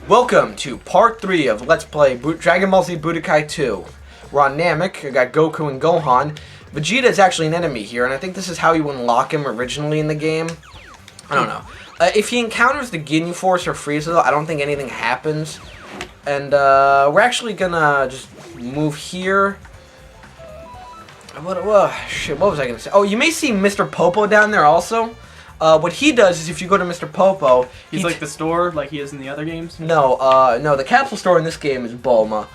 Welcome to part 3 of Let's Play Dragon Ball Z Budokai 2. We're on Namek. I got Goku and Gohan. Vegeta is actually an enemy here, and I think this is how you unlock him originally in the game. I don't know. If he encounters the Ginyu Force or Frieza, though, I don't think anything happens. And we're actually gonna just move here. What was I gonna say? Oh, you may see Mr. Popo down there also. What he does is if you go to Mr. Popo... He's like the store, like he is in the other games? No, no, the capsule store in this game is Bulma.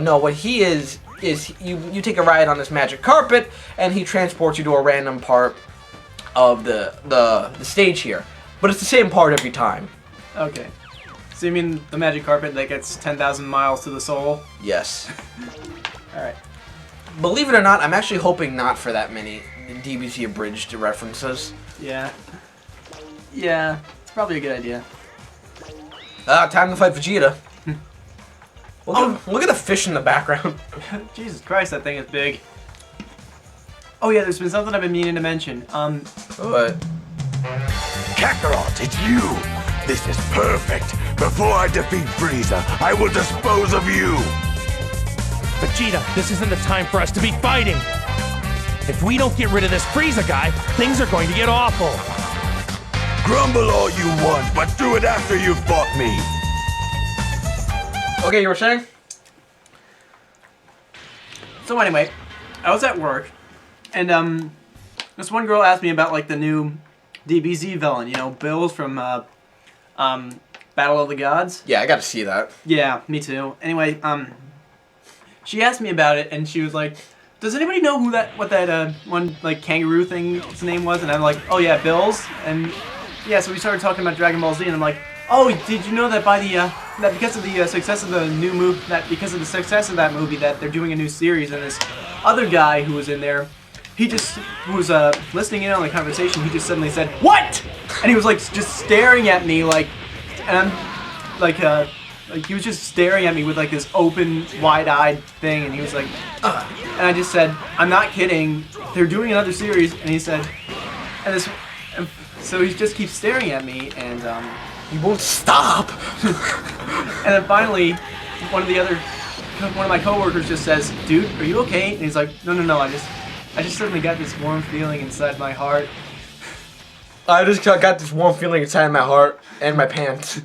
No, what he is you take a ride on this magic carpet, and he transports you to a random part of the stage here. But it's the same part every time. Okay. So you mean the magic carpet that gets 10,000 miles to the soul? Yes. Alright. Believe it or not, I'm actually hoping not for that many DBZ abridged references. Yeah. Yeah, it's probably a good idea. Time to fight Vegeta. Look at the fish in the background. Jesus Christ, that thing is big. Oh yeah, there's been something I've been meaning to mention. What? Kakarot, it's you! This is perfect! Before I defeat Frieza, I will dispose of you! Vegeta, this isn't the time for us to be fighting! If we don't get rid of this Frieza guy, things are going to get awful! Grumble all you want, but do it after you've fought me! Okay, you were saying? So anyway, I was at work, and this one girl asked me about like the new DBZ villain, you know, Bills from Battle of the Gods. Yeah, I gotta see that. Yeah, me too. Anyway, she asked me about it, and she was like, "Does anybody know who what that one like kangaroo thing's name was?" And I'm like, "Oh yeah, Bills." And yeah, so we started talking about Dragon Ball Z, and I'm like, "Oh, did you know that by the that because of the success of the new movie, because of the success of that movie, that they're doing a new series, and this other guy who was in there, who was listening in on the conversation, he just suddenly said, 'What?' And he was like just staring at me like, and I'm like he was just staring at me with like this open, wide-eyed thing, and he was like, ugh. And I just said, "I'm not kidding. They're doing another series." And he said, and so he just keeps staring at me, and He won't stop. and then finally, one of my coworkers just says, "Dude, are you okay?" And he's like, "No, I just suddenly got this warm feeling inside my heart." I just got this warm feeling inside my heart and my pants.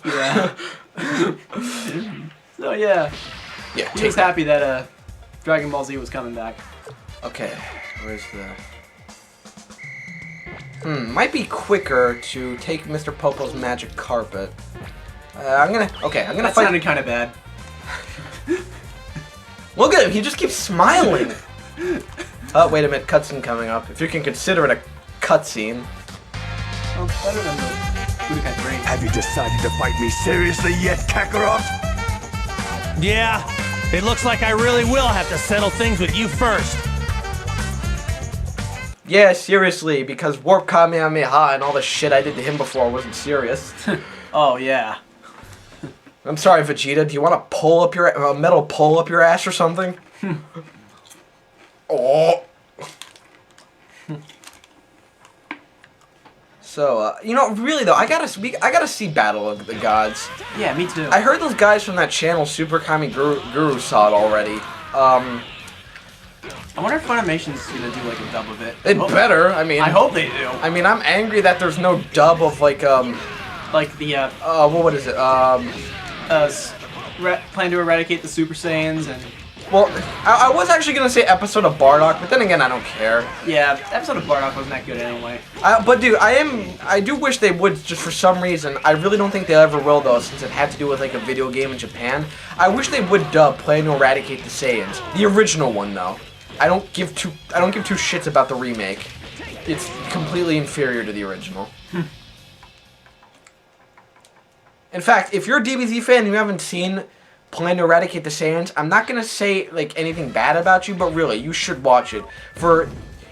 Yeah. So yeah. Yeah. He was happy that Dragon Ball Z was coming back. Okay, where's the... might be quicker to take Mr. Popo's magic carpet. I'm gonna That fight... sounded kind of bad. Look at him, he just keeps smiling! Oh, wait a minute, cutscene coming up. If you can consider it a cutscene. Well, it's better than the Budokai 3. Have you decided to fight me seriously yet, Kakarot? Yeah, it looks like I really will have to settle things with you first. Yeah, seriously, because Warp Kamehameha and all the shit I did to him before wasn't serious. Oh yeah. I'm sorry, Vegeta, do you want to pull up your... metal pull up your ass or something? Oh. So, you know, really though, I gotta see Battle of the Gods. Yeah, me too. I heard those guys from that channel, Super Kami Guru, saw it already. I wonder if Funimation's gonna do like a dub of it. It better. I mean, I hope they do. I mean, I'm angry that there's no dub of like the what is it? plan to eradicate the Super Saiyans and. Well, I was actually gonna say episode of Bardock, but then again, I don't care. Yeah, episode of Bardock wasn't that good anyway. But dude, I do wish they would, just for some reason. I really don't think they ever will though, since it had to do with like a video game in Japan. I wish they would dub Plan to Eradicate the Saiyans, the original one though. I don't give two shits about the remake. It's completely inferior to the original. In fact, if you're a DBZ fan and you haven't seen Plan to Eradicate the Saiyans, I'm not gonna say like anything bad about you, but really, you should watch it.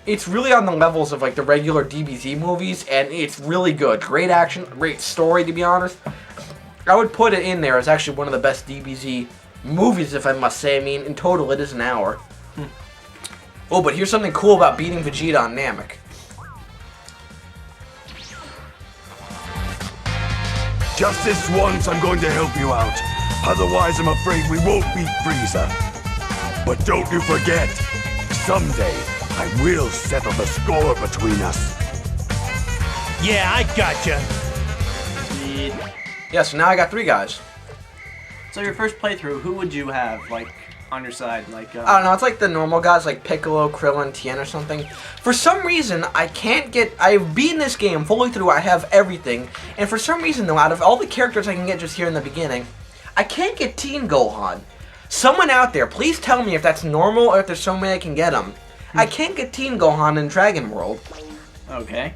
It's really on the levels of like the regular DBZ movies, and it's really good. Great action, great story, to be honest. I would put it in there as actually one of the best DBZ movies, if I must say. I mean, in total, it is an hour. Oh, but here's something cool about beating Vegeta on Namek. Just this once, I'm going to help you out. Otherwise, I'm afraid we won't beat Frieza. But don't you forget, someday I will settle the score between us. Yeah, I gotcha. Sweet. Yeah, so now I got 3 guys. So your first playthrough, who would you have, like, on your side? Like, I don't know, it's like the normal guys like Piccolo, Krillin, Tien or something. For some reason, I've beaten this game fully through, I have everything. And for some reason though, out of all the characters I can get just here in the beginning, I can't get Teen Gohan. Someone out there, please tell me if that's normal or if there's some way I can get him. I can't get Teen Gohan in Dragon World. Okay.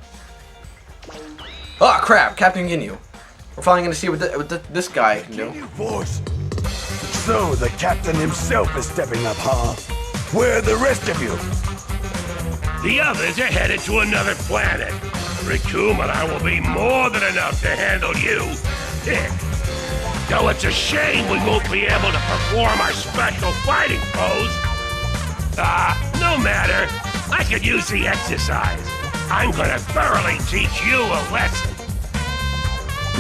Oh crap, Captain Ginyu. We're finally gonna see what this guy can do. Ginyu Force. So the captain himself is stepping up, huh? Where are the rest of you? The others are headed to another planet. Recoome and I will be more than enough to handle you. Though it's a shame we won't be able to perform our special fighting pose. No matter. I could use the exercise. I'm gonna thoroughly teach you a lesson.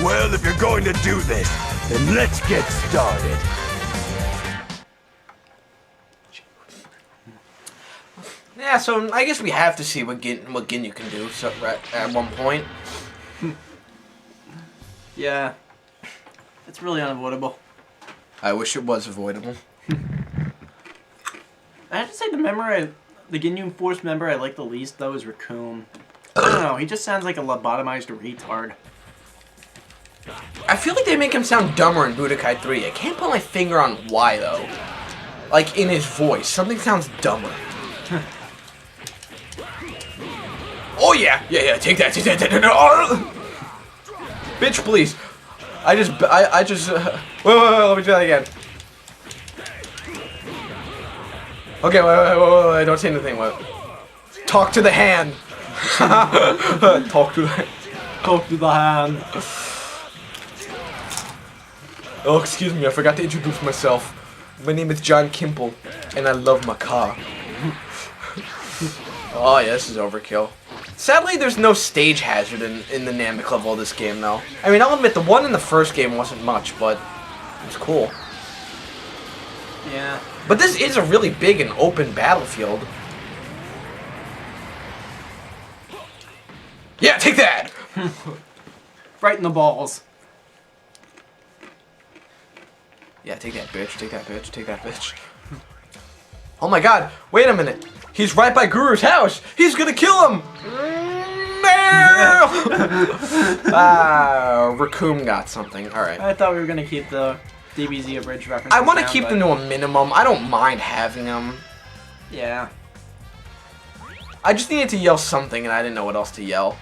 Well, if you're going to do this, then let's get started. Yeah, so I guess we have to see what Ginyu can do at one point. Yeah. It's really unavoidable. I wish it was avoidable. I have to say the Ginyu Force member I like the least, though, is Recoome. I don't know, he just sounds like a lobotomized retard. I feel like they make him sound dumber in Budokai 3. I can't put my finger on why, though. Like, in his voice. Something sounds dumber. Oh, yeah! Yeah, take that, take that, take that. Oh! Bitch, please. I just, wait, let me do that again. Okay, wait, don't say anything, wait. Talk to the hand. Talk to the hand. Talk to the hand. Oh, excuse me, I forgot to introduce myself. My name is John Kimple, and I love my car. Oh, yeah, this is overkill. Sadly, there's no stage hazard in the Namek level of this game, though. I mean, I'll admit, the one in the first game wasn't much, but it's cool. Yeah. But this is a really big and open battlefield. Yeah, take that! Right in the balls. Yeah, take that, bitch, take that, bitch, take that, bitch. Oh my god, wait a minute. He's right by Guru's house. He's gonna kill him! Recoome got something. Alright. I thought we were gonna keep the DBZ abridged reference. I want to keep them to a minimum. I don't mind having them. Yeah. I just needed to yell something, and I didn't know what else to yell.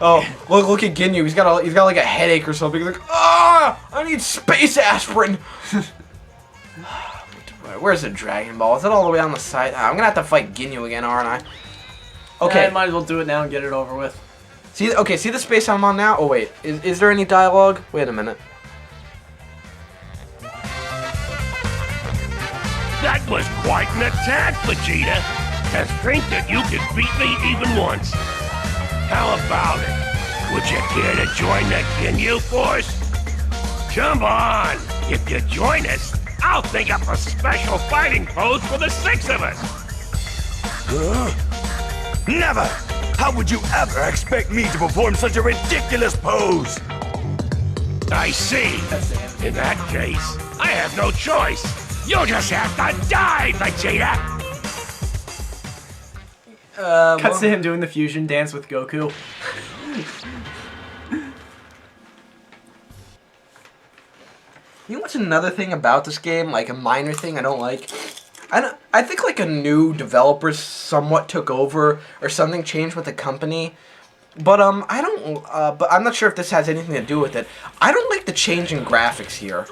Oh, look at Ginyu. He's got like a headache or something. He's like, ah, I need space aspirin. Where's the Dragon Ball? Is it all the way on the side? I'm gonna have to fight Ginyu again, aren't I? Okay. Yeah, I might as well do it now and get it over with. See the space I'm on now? Oh wait, is there any dialogue? Wait a minute. That was quite an attack, Vegeta. To think that you could beat me even once. How about it? Would you care to join the Ginyu Force? Come on! If you join us, I'll think up a special fighting pose for the 6 of us! Never! How would you ever expect me to perform such a ridiculous pose? I see. In that case, I have no choice. You'll just have to die, Vegeta! Cuts to him doing the fusion dance with Goku. You know what's another thing about this game? Like a minor thing I don't like? I think like a new developer somewhat took over or something changed with the company. But but I'm not sure if this has anything to do with it. I don't like the change in graphics here.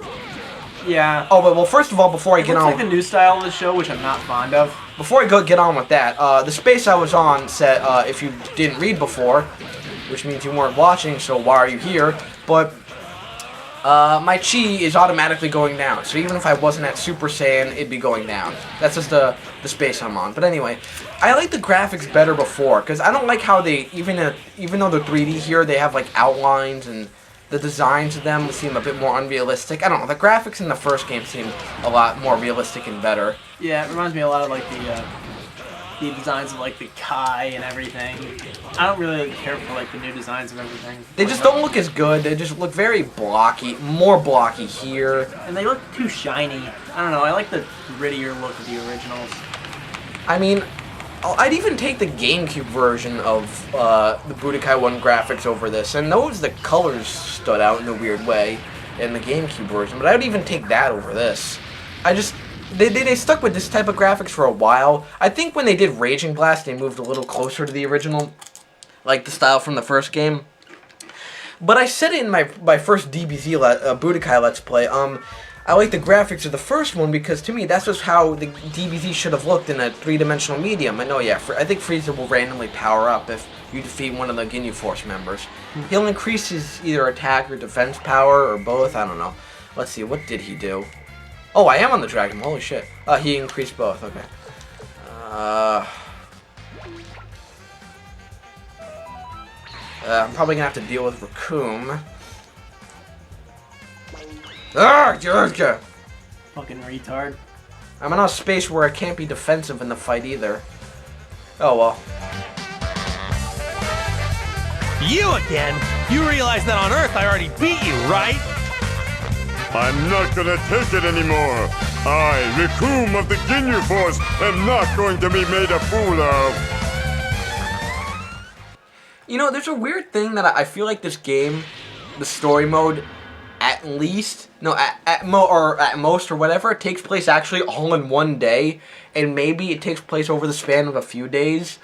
Yeah. Oh, but well, first of all, before I get on, like the new style of the show, which I'm not fond of. Before I get on with that, the space I was on said, if you didn't read before, which means you weren't watching, so why are you here? But my chi is automatically going down, so even if I wasn't at Super Saiyan, it'd be going down. That's just the space I'm on. But anyway, I like the graphics better before, because I don't like how they, even though they're 3D here, they have like outlines and the designs of them seem a bit more unrealistic. I don't know, the graphics in the first game seem a lot more realistic and better. Yeah, it reminds me a lot of like the designs of like the Kai and everything. I don't really care for like the new designs of everything. They just don't look as good. They just look very blocky, more blocky here. And they look too shiny. I don't know, I like the grittier look of the originals. I mean, I'd even take the GameCube version of the Budokai 1 graphics over this, and the colors stood out in a weird way in the GameCube version, but I would even take that over this. They stuck with this type of graphics for a while. I think when they did Raging Blast, they moved a little closer to the original, like the style from the first game. But I said it in my first Budokai Let's Play, I like the graphics of the first one because to me that's just how the DBZ should have looked in a three-dimensional medium. And I think Frieza will randomly power up if you defeat one of the Ginyu Force members. He'll increase his either attack or defense power or both, I don't know. Let's see, what did he do? Oh, I am on the Dragon Ball, holy shit. He increased both, okay. I'm probably gonna have to deal with Raccoon. Georgia! Fucking retard. I'm in a space where I can't be defensive in the fight either. Oh well. You again? You realize that on Earth I already beat you, right? I'm not gonna take it anymore. I, Raccoon of the Ginyu Force, am not going to be made a fool of. You know, there's a weird thing that I feel like this game, the story mode, at most or whatever, it takes place actually all in one day, and maybe it takes place over the span of a few days.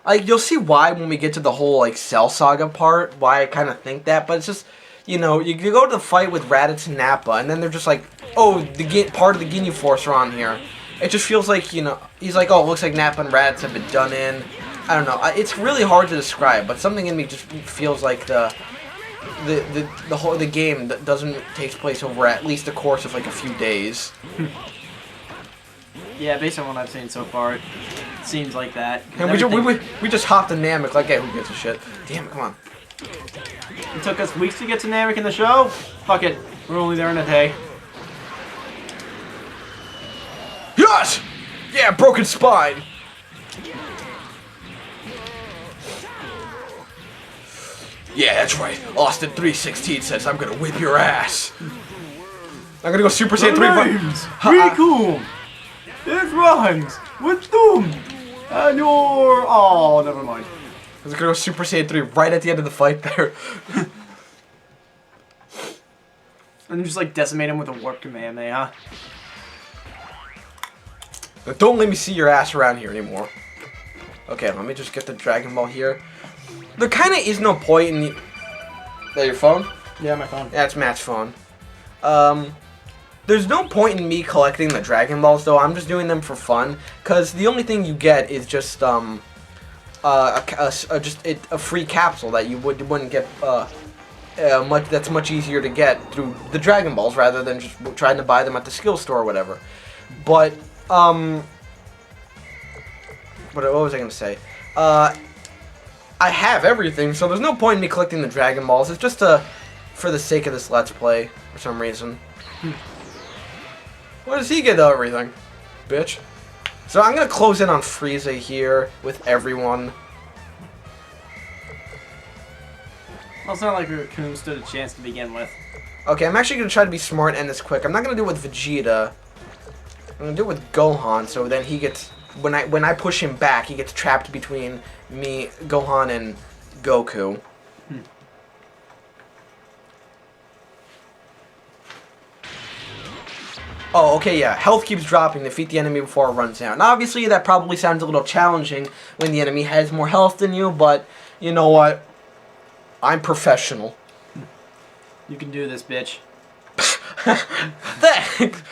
Like, you'll see why when we get to the whole, like, Cell Saga part, why I kind of think that, but it's just, you know, you go to the fight with Raditz and Nappa, and then they're just like, oh, part of the Ginyu Force are on here. It just feels like, you know, he's like, oh, it looks like Nappa and Raditz have been done in. I don't know, it's really hard to describe, but something in me just feels like the game that doesn't take place over at least the course of like a few days. Yeah, based on what I've seen so far, it seems like that. And we just hopped the Namek like, hey, who gives a shit? Damn it, come on. It took us weeks to get to Namek in the show. Fuck it, we're only there in a day. Yes! Yeah, broken spine! Yeah, that's right. Austin 316 says I'm gonna whip your ass. I'm gonna go Super Saiyan 3. Riku! It rhymes with Doom! And your... Oh, never mind. I was gonna go Super Saiyan 3 right at the end of the fight there. And you just like decimate him with a warp Kamehameha. But don't let me see your ass around here anymore. Okay, let me just get the Dragon Ball here. There kind of is no point in the... Is that your phone? Yeah, my phone. Yeah, it's Matt's phone. There's no point in me collecting the Dragon Balls, though. I'm just doing them for fun. Because the only thing you get is just, a free capsule that you wouldn't get, that's much easier to get through the Dragon Balls rather than just trying to buy them at the skill store or whatever. But, what was I going to say? I have everything, so there's no point in me collecting the Dragon Balls. It's just for the sake of this Let's Play, for some reason. Why does he get everything? Bitch. So I'm going to close in on Frieza here with everyone. Well, it's not like Raccoon stood a chance to begin with. Okay, I'm actually going to try to be smart and end this quick. I'm not going to do it with Vegeta. I'm going to do it with Gohan, so then he gets... When I push him back, he gets trapped between me, Gohan, and Goku. Oh, okay, yeah. Health keeps dropping. Defeat the enemy before it runs out. And obviously, that probably sounds a little challenging when the enemy has more health than you, but you know what? I'm professional. You can do this, bitch. Thanks!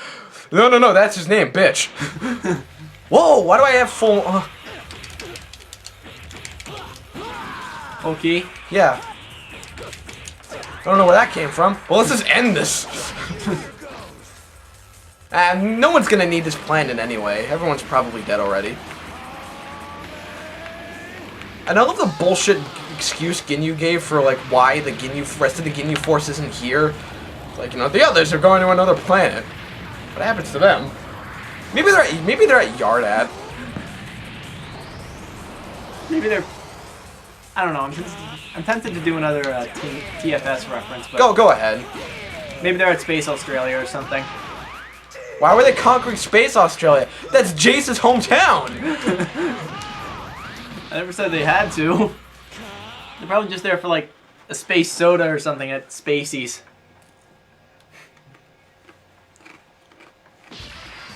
No, that's his name, bitch. Whoa, why do I have full... Okay. Yeah. I don't know where that came from. Well, let's just end this. No one's gonna need this planet anyway. Everyone's probably dead already. And I love the bullshit excuse Ginyu gave for like why the rest of the Ginyu force isn't here. Like, you know, the others are going to another planet. What happens to them? Maybe they're at Yardat. Maybe they're... I don't know. I'm tempted to do another TFS reference, but... Go ahead. Maybe they're at Space Australia or something. Why were they conquering Space Australia? That's Jace's hometown! I never said they had to. They're probably just there for, like, a space soda or something at Spacey's.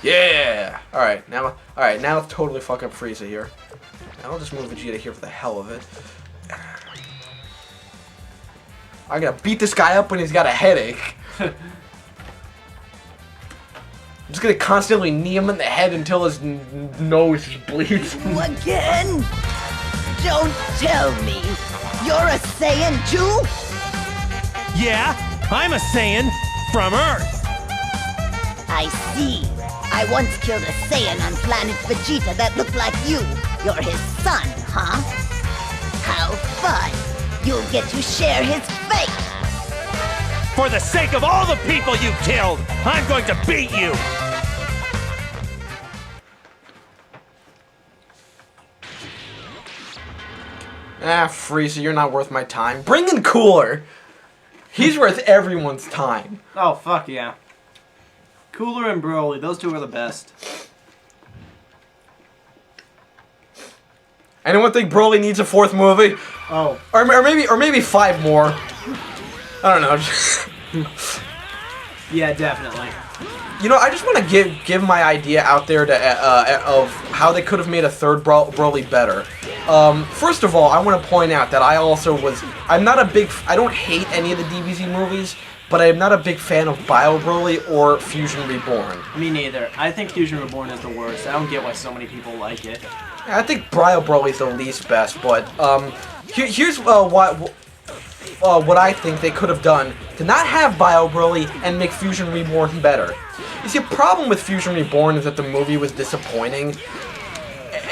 Yeah! Alright, now let's totally fuck up Frieza here. Now I'll just move Vegeta here for the hell of it. I gotta beat this guy up when he's got a headache. I'm just gonna constantly knee him in the head until his nose bleeds. Again? Don't tell me. You're a Saiyan too? Yeah, I'm a Saiyan from Earth. I see. I once killed a Saiyan on planet Vegeta that looked like you. You're his son, huh? How fun. You'll get to share his fate. For the sake of all the people you killed, I'm going to beat you. Ah, Frieza, you're not worth my time. Bring in Cooler! He's worth everyone's time. Oh, fuck yeah. Cooler and Broly, those two are the best. Anyone think Broly needs a 4th movie? Oh. Or maybe 5 more. I don't know. Yeah, definitely. You know, I just want to give my idea out there to of how they could have made a 3rd Broly better. First of all, I want to point out that I don't hate any of the DBZ movies, but I am not a big fan of Bio Broly or Fusion Reborn. Me neither. I think Fusion Reborn is the worst. I don't get why so many people like it. I think Bio Broly is the least best, but here's what I think they could have done to not have Bio Broly and make Fusion Reborn better. You see, a problem with Fusion Reborn is that the movie was disappointing,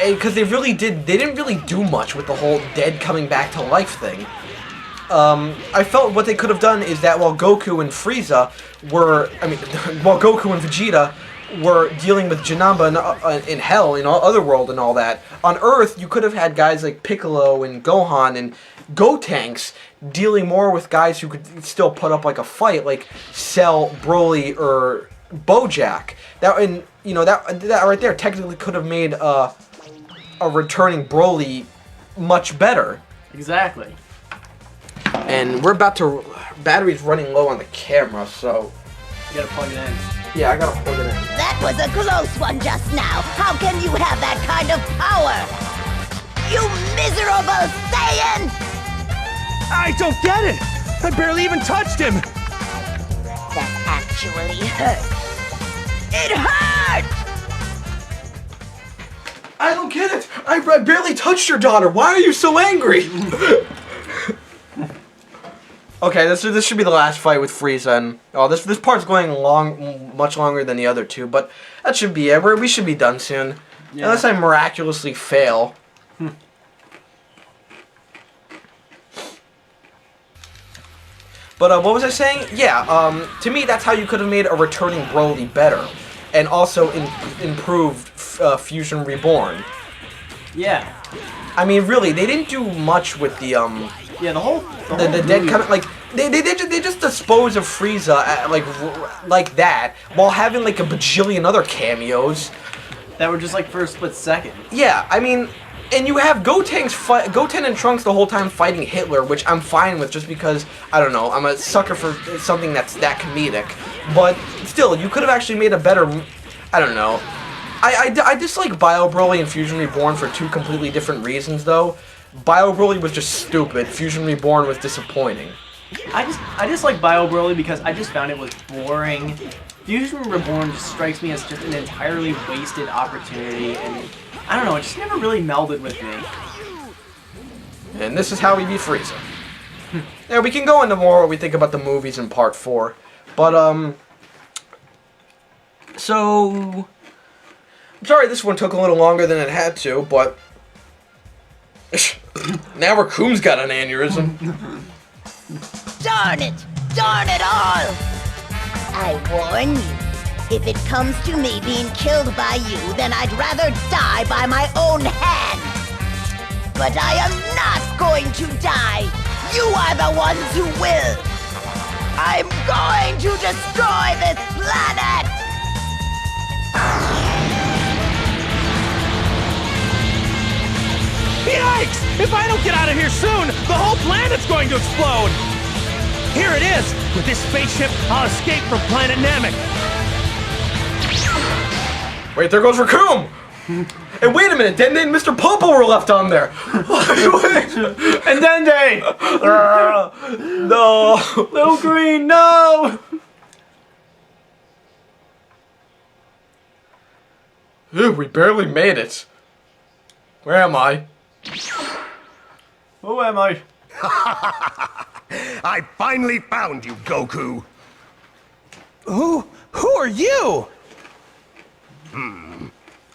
because they didn't really do much with the whole dead coming back to life thing. I felt what they could have done is that while Goku and Frieza while Goku and Vegeta were dealing with Janamba in Hell, in Otherworld and all that, on Earth you could have had guys like Piccolo and Gohan and Gotenks dealing more with guys who could still put up like a fight, like Cell, Broly, or Bojack. That right there technically could have made a returning Broly much better. Exactly. And battery's running low on the camera, so You gotta plug it in. yeah, I gotta plug it in. That was a close one just now. How can you have that kind of power? You miserable Saiyan! I don't get it. I barely even touched him. That actually hurt. It hurt! I don't get it. I barely touched your daughter. Why are you so angry? Okay, this should be the last fight with Frieza, and this part's going much longer than the other two, but that should be it. We should be done soon, Yeah. unless I miraculously fail. But what was I saying? Yeah, to me that's how you could have made a returning Broly better, and also improved Fusion Reborn. Yeah. I mean, really, they didn't do much with the Yeah, the dead coming, like they just dispose of Frieza like that while having like a bajillion other cameos. That were just like for a split second. Yeah, I mean, and you have Goten and Trunks the whole time fighting Hitler, which I'm fine with just because, I don't know, I'm a sucker for something that's that comedic. But still, you could have actually made a better, I don't know. I dislike Bio Broly and Fusion Reborn for two completely different reasons, though. Bio Broly was just stupid. Fusion Reborn was disappointing. I just like Bio Broly because I just found it was boring. Fusion Reborn just strikes me as just an entirely wasted opportunity, and I don't know, it just never really melded with me. And this is how we beat Frieza. Yeah, we can go into more what we think about the movies in Part 4. But, so... I'm sorry this one took a little longer than it had to, but... Now Raccoon's got an aneurysm. Darn it! Darn it all! I warn you, if it comes to me being killed by you, then I'd rather die by my own hand. But I am not going to die. You are the ones who will. I'm going to destroy this planet! Yikes! If I don't get out of here soon, the whole planet's going to explode! Here it is! With this spaceship, I'll escape from planet Namek! Wait, there goes Raccoon! And wait a minute, Dende and Mr. Popo were left on there! And Dende! No! Little Green, no! Ew, we barely made it. Where am I? Who am I? I finally found you, Goku. Who are you?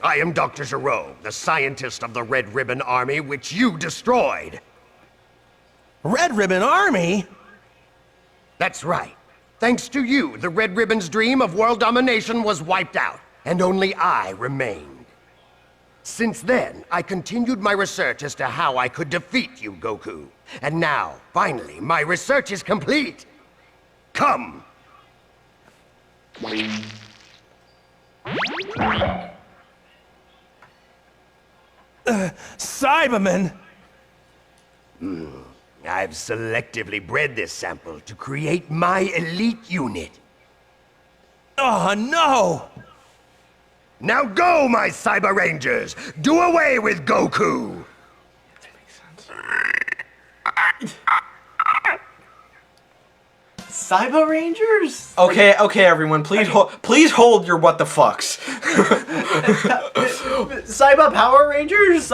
I am Dr. Gero, the scientist of the Red Ribbon Army, which you destroyed. Red Ribbon Army? That's right. Thanks to you, the Red Ribbon's dream of world domination was wiped out, and only I remained. Since then, I continued my research as to how I could defeat you, Goku. And now, finally, my research is complete. Come! Cyberman? I've selectively bred this sample to create my elite unit. Oh, no! Now go, my Cyber Rangers! Do away with Goku! Cyber Rangers? Okay, everyone, please hold your what the fucks. Cyber Power Rangers?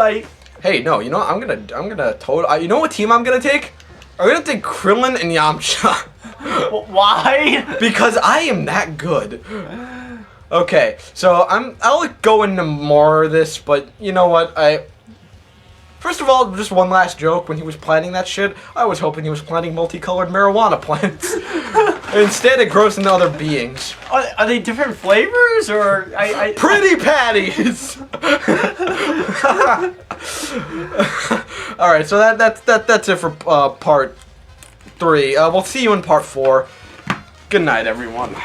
Hey, no, you know what? I'm gonna you know what team I'm gonna take? I'm gonna take Krillin and Yamcha. Why? Because I am that good. Okay, so I'll go into more of this, but you know what? First of all, just one last joke. When he was planting that shit, I was hoping he was planting multicolored marijuana plants. Instead, it grows into other beings. Are they different flavors, or Pretty patties. All right, so that's it for part 3. We'll see you in part 4. Good night, everyone.